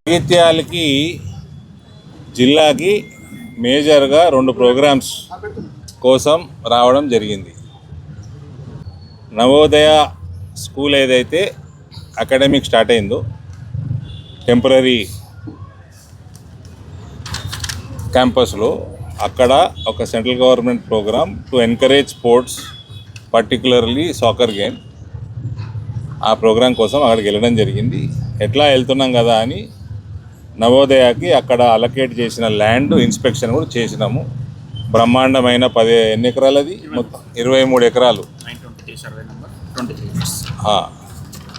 జగిత్యాలకి జిల్లాకి మేజర్గా 2 ప్రోగ్రామ్స్ కోసం రావడం జరిగింది. నవోదయ స్కూల్ ఏదైతే అకాడమిక్ స్టార్ట్ అయిందో టెంపరీ క్యాంపస్లో అక్కడ ఒక central government programme to encourage sports, particularly soccer game, ఆ ప్రోగ్రాం కోసం అక్కడికి వెళ్ళడం జరిగింది. ఎట్లా వెళ్తున్నాం కదా అని నవోదయకి అక్కడ అలొకేట్ చేసిన ల్యాండ్ ఇన్స్పెక్షన్ కూడా చేసినాము. బ్రహ్మాండమైన ఎన్ని ఎకరాలు అది? మొత్తం 23 ఎకరాలు.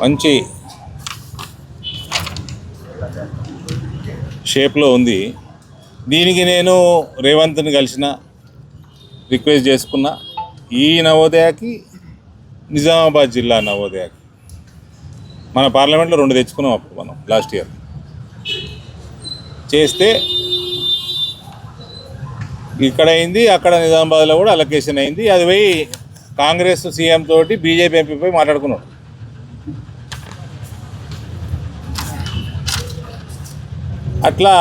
మంచి షేప్లో ఉంది. దీనికి నేను రేవంత్ని కలిసిన, రిక్వెస్ట్ చేసుకున్నా. ఈ నవోదయకి, నిజామాబాద్ జిల్లా నవోదయకి మన పార్లమెంట్లో 2 తెచ్చుకున్నాం అప్పుడు మనం లాస్ట్ ఇయర్. చేస్తే ఇక్కడ అయింది, అక్కడ నిజామాబాద్లో కూడా అలొకేషన్ అయింది. అది పోయి కాంగ్రెస్ సీఎం తోటి బీజేపీ ఎంపీపై మాట్లాడుకున్నాడు. అట్లా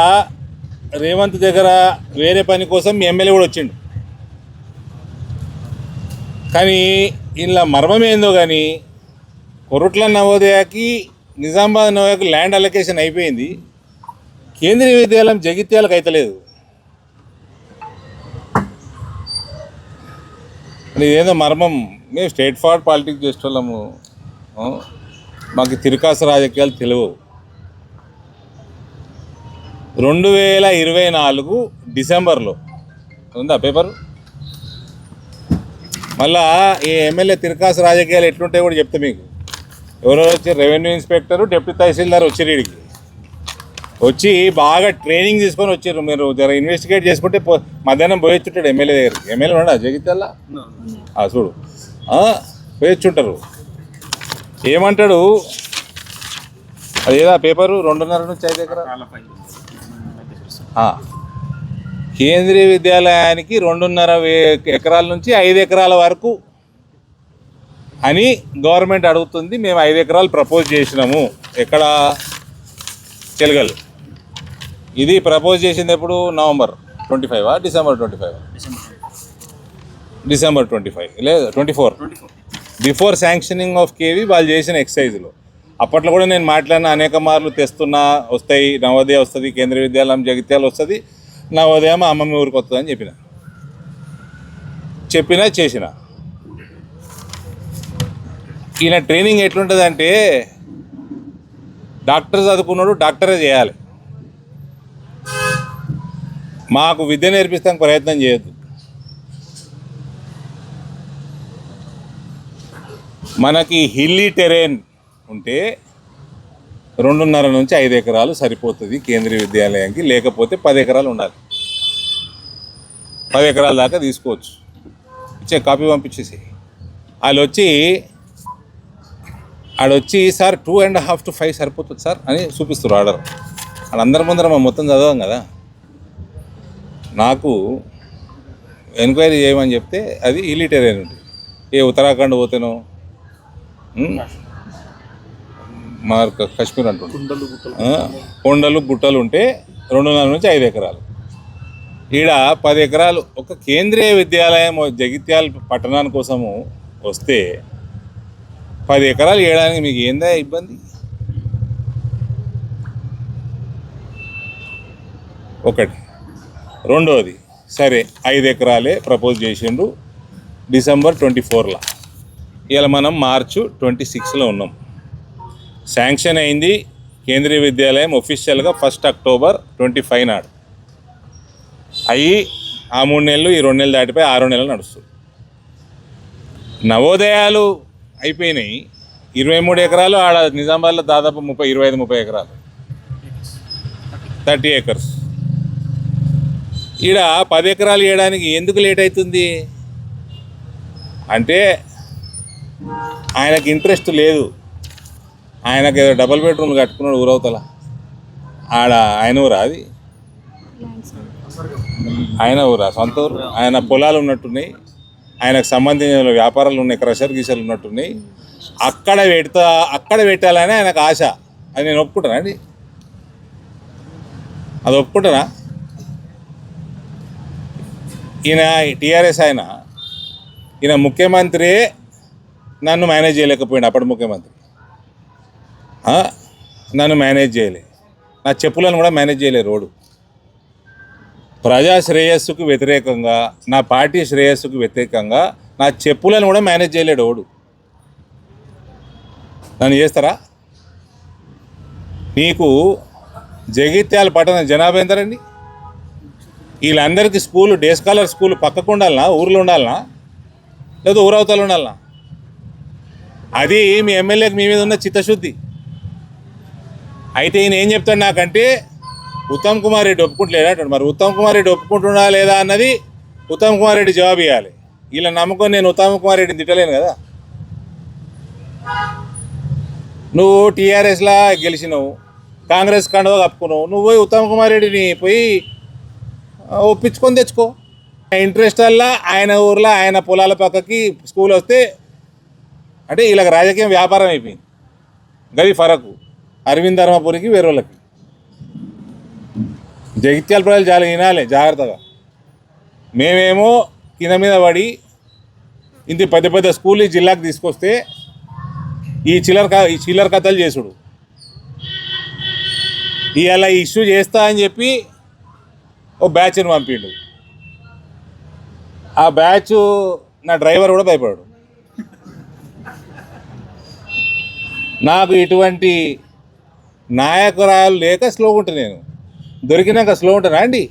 రేవంత్ దగ్గర వేరే పని కోసం ఎమ్మెల్యే కూడా వచ్చిండు. కానీ ఇలా మర్మం ఏందో కానీ కొరుట్ల నవోదయకి, నిజామాబాద్ నవోదయకి ల్యాండ్ అలొకేషన్ అయిపోయింది. కేంద్రీయ విద్యాలయం జగిత్యాలకు అయితలేదు. ఇదేదో మర్మం. మేము స్ట్రైట్ ఫార్వర్డ్ పాలిటిక్స్ చేసేవాళ్ళము, మాకు తిరకాసు రాజకీయాలు తెలియవు. 2024 డిసెంబర్లో ఉందా పేపరు? మళ్ళా ఈ ఎమ్మెల్యే తిరకాసు రాజకీయాలు ఎట్లుంటాయో కూడా చెప్తా మీకు. ఎవరో వచ్చి రెవెన్యూ ఇన్స్పెక్టరు, డిప్యూటీ తహసీల్దార్ వచ్చారు వీడికి. వచ్చి బాగా ట్రైనింగ్ తీసుకొని వచ్చారు. మీరు జర ఇన్వెస్టిగేట్ చేసుకుంటే మధ్యాహ్నం పోయొచ్చుంటాడు ఎమ్మెల్యే దగ్గరికి. ఎమ్మెల్యే ఉన్నాడా జగిత్యాల? చూడు, పోయొచ్చుంటారు. ఏమంటాడు అదేదా పేపరు? 2.5 నుంచి 5 ఎకరాలు కేంద్రీయ విద్యాలయానికి 2.5 ఎకరాల నుంచి 5 ఎకరాల వరకు అని గవర్నమెంట్ అడుగుతుంది. మేము 5 ఎకరాలు ప్రపోజ్ చేసినాము. ఎక్కడ? చెలగల్. ఇది ప్రపోజ్ చేసింది ఎప్పుడు? November 25 December 25? డిసెంబర్ 25 లేదు 24. బిఫోర్ శాంక్షనింగ్ ఆఫ్ కేవీ వాళ్ళు చేసిన ఎక్సైజ్లో. అప్పట్లో కూడా నేను మాట్లాడిన అనేక మార్లు. తెస్తున్నా, వస్తాయి, నవోదయ వస్తుంది, కేంద్రీయ విద్యాలయం జగిత్యాల వస్తుంది, నవోదయం అమ్మమ్మ ఊరికి వస్తుంది అని చేసిన. ఈయన ట్రైనింగ్ ఎట్లుంటుందంటే, డాక్టర్ చదువుకున్నాడు, డాక్టరే చేయాలి. మాకు విద్య నేర్పిస్తానికి ప్రయత్నం చేయొద్దు. మనకి హిల్లీ టెరెన్ ఉంటే 2.5 నుంచి 5 ఎకరాలు సరిపోతుంది కేంద్రీయ విద్యాలయానికి. లేకపోతే 10 ఎకరాలు ఉండాలి. 10 ఎకరాల దాకా తీసుకోవచ్చు. ఇచ్చే కాపీ పంపించేసి ఆడొచ్చి సార్ 2.5 to 5 సరిపోతుంది సార్ అని చూపిస్తారు ఆర్డర్. వాళ్ళందరి ముందర మనం మొత్తం చదవం కదా. నాకు ఎంక్వైరీ చేయమని చెప్తే అది హిల్లీ టెరెన్ ఉంటుంది. ఉత్తరాఖండ్ పోతేనో, కాశ్మీర్ అంటుంది, కొండలు గుట్టలు ఉంటే 2.5 నుంచి 5 ఎకరాలు. ఈడ 10 ఎకరాలు. ఒక కేంద్రీయ విద్యాలయం జగిత్యాల పట్టణాని కోసము వస్తే 10 ఎకరాలు వేయడానికి మీకు ఏందా ఇబ్బంది? ఒకటి. రెండోది, సరే 5 ఎకరాలే ప్రపోజ్ చేసిండు డిసెంబర్ 24లో. ఇవాళ మనం మార్చి 26లో ఉన్నాం. శాంక్షన్ అయింది కేంద్రీయ విద్యాలయం ఒఫిషియల్గా 1 అక్టోబర్ 25 నాడు. అయ్యి ఆ 3 నెలలు, ఈ 2 నెలలు దాటిపోయి 6 నెలలు నడుస్తుంది. నవోదయాలు అయిపోయినాయి. 23 ఎకరాలు ఆడ నిజామాబాద్లో దాదాపు 25-30 ఎకరాలు, 30 acres. ఈడ 10 ఎకరాలు వేయడానికి ఎందుకు లేట్ అవుతుంది అంటే, ఆయనకి ఇంట్రెస్ట్ లేదు. ఆయనకు ఏదో డబుల్ బెడ్రూమ్ కట్టుకున్నాడు ఊరవతల. ఆయన ఊరా అది? ఆయన ఊరా? సొంత ఊరు. ఆయన పొలాలు ఉన్నట్టున్నాయి, ఆయనకు సంబంధించిన వ్యాపారాలు ఉన్నాయి, క్రషర్ గీషలు ఉన్నట్టున్నాయి. అక్కడ పెట్టాలని ఆయనకు ఆశ. అది నేను ఒప్పుకుంటానండి. అది ఒప్పుకుంటారా? ఈయన టీఆర్ఎస్ ఈయన ముఖ్యమంత్రి నన్ను మేనేజ్ చేయలేకపోయాడు. అప్పటి ముఖ్యమంత్రి నన్ను మేనేజ్ చేయలే, నా చెప్పులను కూడా మేనేజ్ చేయలే. రోడ్డు ప్రజా శ్రేయస్సుకు వ్యతిరేకంగా, నా పార్టీ శ్రేయస్సుకు వ్యతిరేకంగా నా చెప్పులను కూడా మేనేజ్ చేయలేడు ఓడు. నన్ను చేస్తారా? మీకు జగిత్యాల పట్టణ జనాభా ఎంతరండి? వీళ్ళందరికీ స్కూలు, డే స్కాలర్ స్కూల్ పక్కకు ఉండాలనా, ఊర్లో ఉండాలనా, లేదా ఊరవతలు ఉండాలనా? అది మీ ఎమ్మెల్యేకి మీ మీద ఉన్న చిత్తశుద్ధి. అయితే ఈయన ఏం చెప్తాడు నాకంటే, ఉత్తమ్ కుమార్ రెడ్డి ఒప్పుకుంటలేడు. మరి ఉత్తమ్ కుమార్ రెడ్డి ఒప్పుకుంటున్నా లేదా అన్నది ఉత్తమ్ కుమార్ రెడ్డి జవాబు ఇవ్వాలి. ఇలా నమ్ముకొని నేను ఉత్తమ్ కుమార్ రెడ్డిని తిట్టలేను కదా. నువ్వు టీఆర్ఎస్లా గెలిచినావు, కాంగ్రెస్ కండువా కప్పుకున్నావు, నువ్వు పోయి ఉత్తమ్ కుమార్ రెడ్డిని పోయి ఒప్పించుకొని తెచ్చుకో. ఇంట్రెస్ట్ వల్ల ఆయన ఊర్లో ఆయన పొలాల పక్కకి స్కూల్ వస్తే అంటే వీళ్ళకి రాజకీయం వ్యాపారం అయిపోయింది. గది ఫరకు అరవింద్ ధర్మపురికి వేరే వాళ్ళకి. జగిత్యాల ప్రజలు చాలా వినాలి జాగ్రత్తగా. మేమేమో కింద మీద పడి ఇంత పెద్ద పెద్ద స్కూల్ ఈ జిల్లాకు తీసుకొస్తే ఈ చిల్లర కథలు చేసుడు. ఇవాళ ఇష్యూ చేస్తా అని చెప్పి ఓ బ్యాచ్ని పంపిండు. ఆ బ్యాచ్ నా డ్రైవర్ కూడా భయపడాడు. నాకు ఇటువంటి నాయకురాలు లేక స్లోగా ఉంటాను. నేను దొరికినాక స్లో ఉంటానా అండి?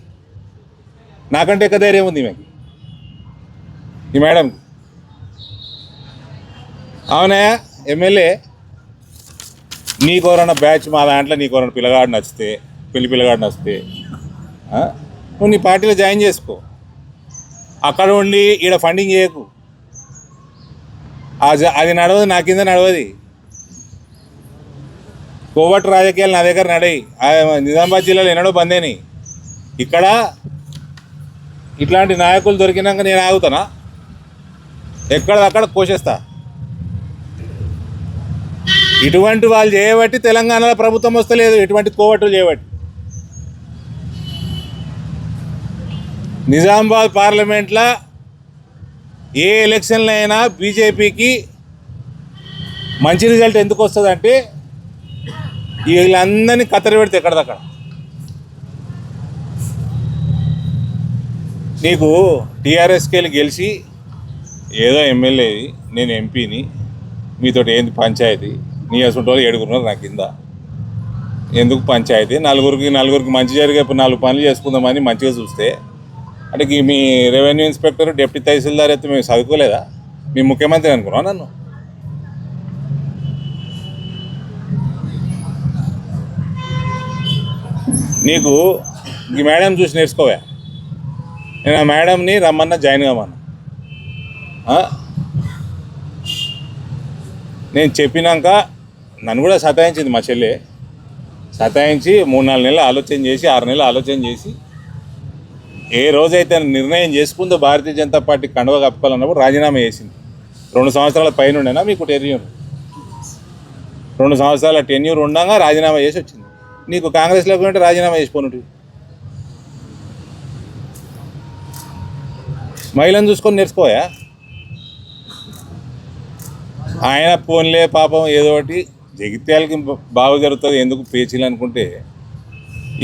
నాకంటే ఎక్కువ ధైర్యం ఉంది ఈమెకి, ఈ మేడంకి. అవునా ఎమ్మెల్యే, నీకోరన్న బ్యాచ్ మా దాంట్లో నీకోరన్న పిల్లగాడు నచ్చితే, పిల్లగాడు నచ్చితే నువ్వు నీ పార్టీలో జాయిన్ చేసుకో. అక్కడ ఉండి ఈడ ఫండింగ్ చేయకు. అది నడవదు, నా కింద నడవది. కోవట్ రాజకీయాలు నా దగ్గర నడయి. నిజామాబాద్ జిల్లాలో ఎన్నడో బందేని. ఇక్కడ ఇట్లాంటి నాయకులు దొరికినాక నేను ఆగుతానా? ఎక్కడదక్కడ కోసేస్తా. ఇటువంటి వాళ్ళు చేయబట్టి తెలంగాణలో ప్రభుత్వం వస్తలేదు, ఇటువంటి కోవట్లు చేయబట్టి. నిజామాబాద్ పార్లమెంట్లో ఏ ఎలక్షన్లో అయినా బీజేపీకి మంచి రిజల్ట్ ఎందుకు వస్తుందంటే వీళ్ళందరినీ కత్తెర పెడితే ఎక్కడదక్కడ. నీకు టీఆర్ఎస్కి వెళ్ళి గెలిచి ఏదో ఎమ్మెల్యే, నేను ఎంపీని, మీతో ఏంది పంచాయతీ? నీ అసలు 7 నా కింద ఎందుకు పంచాయతీ? నలుగురికి మంచి జరిగే 4 పనులు చేసుకుందామని మంచిగా చూస్తే అంటే మీ రెవెన్యూ ఇన్స్పెక్టర్, డిప్యూటీ తహసీల్దార్ అయితే మేము చదువుకోలేదా? మీ ముఖ్యమంత్రి అనుకున్నావు నన్ను? నీకు ఈ మేడం చూసి నేర్చుకోవా. నేను ఆ మేడంని రమ్మన్నా జాయిన్ కామన్నా. నేను చెప్పినాక నన్ను కూడా సతాయించింది మా చెల్లె. సతాయించి 3-4 నెలలు ఆలోచన చేసి, 6 నెలలు ఆలోచన చేసి, ఏ రోజైతే నిర్ణయం చేసుకుందో భారతీయ జనతా పార్టీ కండువా కప్పుకోవాలన్నప్పుడు రాజీనామా చేసింది. 2 సంవత్సరాల పైన ఉండేనా మీకు టెన్యూర్? 2 సంవత్సరాల టెన్యూర్ ఉండగా రాజీనామా చేసి వచ్చింది. నీకు కాంగ్రెస్లోకి ఉంటే రాజీనామా చేసిపోనుంటి. మహిళను చూసుకొని నేర్చుకోయా. ఆయన ఫోన్లే పాపం ఏదో ఒకటి జగిత్యాలకి బాగా జరుగుతుంది ఎందుకు పేచీలు అనుకుంటే,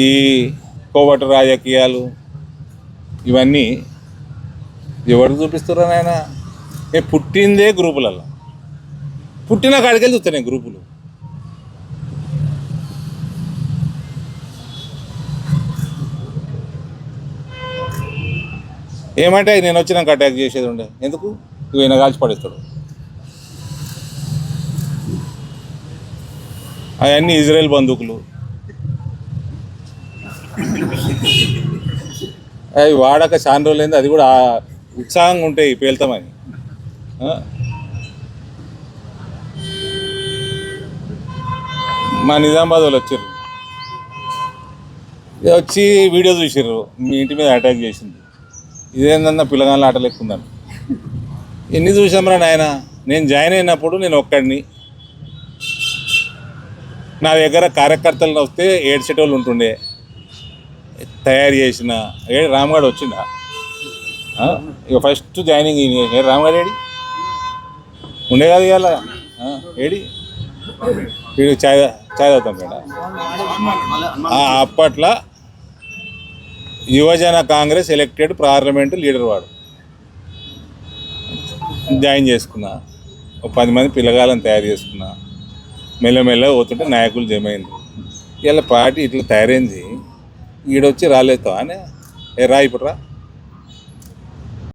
ఈ కోవట రాజకీయాలు ఇవన్నీ ఎవరికి చూపిస్తున్నారు? ఆయన నేను పుట్టిందే గ్రూపులలో, పుట్టిన కాడికెళ్ళి చూస్తాను నేను గ్రూపులు. ఏమంటే నేను వచ్చినాక అటాక్ చేసేది ఉండే, ఎందుకు? ఈయన కాల్చి పడేస్తాడు. అవన్నీ ఇజ్రాయెల్ బందూకులు, అవి వాడక చాలా రోజులైంది. అది కూడా ఉత్సాహంగా ఉంటాయి పేలుతామని. మా నిజామాబాద్ వాళ్ళు వచ్చారు, వచ్చి వీడియో చూసారు, మీ ఇంటి మీద అటాక్ చేసింది. ఇదేందన్నా పిల్లగాళ్ళ ఆటలు ఎక్కుందని. ఎన్ని చూసాంరా నాయన. నేను జాయిన్ అయినప్పుడు నేను ఒక్కడిని, నా దగ్గర కార్యకర్తలు వస్తే ఏడ్చేటోళ్ళు ఉంటుండే. తయారు చేసిన రామ్గఢ్ వచ్చిందా ఇక ఫస్ట్ జాయినింగ్ రామ్గఢ్ ఏడి ఉండే కాదు ఇవాళ ఏడి వీడు చాయ్ తాగుతాం కదా అప్పట్లో యువజన కాంగ్రెస్ ఎలక్టెడ్ పార్లమెంటు లీడర్ వాడు జాయిన్ చేసుకున్నా ఒక 10 మంది పిల్లగాళ్ళని తయారు చేసుకున్నా మెల్లమెల్ల పోతుంటే నాయకులు జమ అయింది ఇలా పార్టీ ఇట్లా తయారైంది ఈడొచ్చి రాలేస్తావా అని రా ఇప్పుడు రా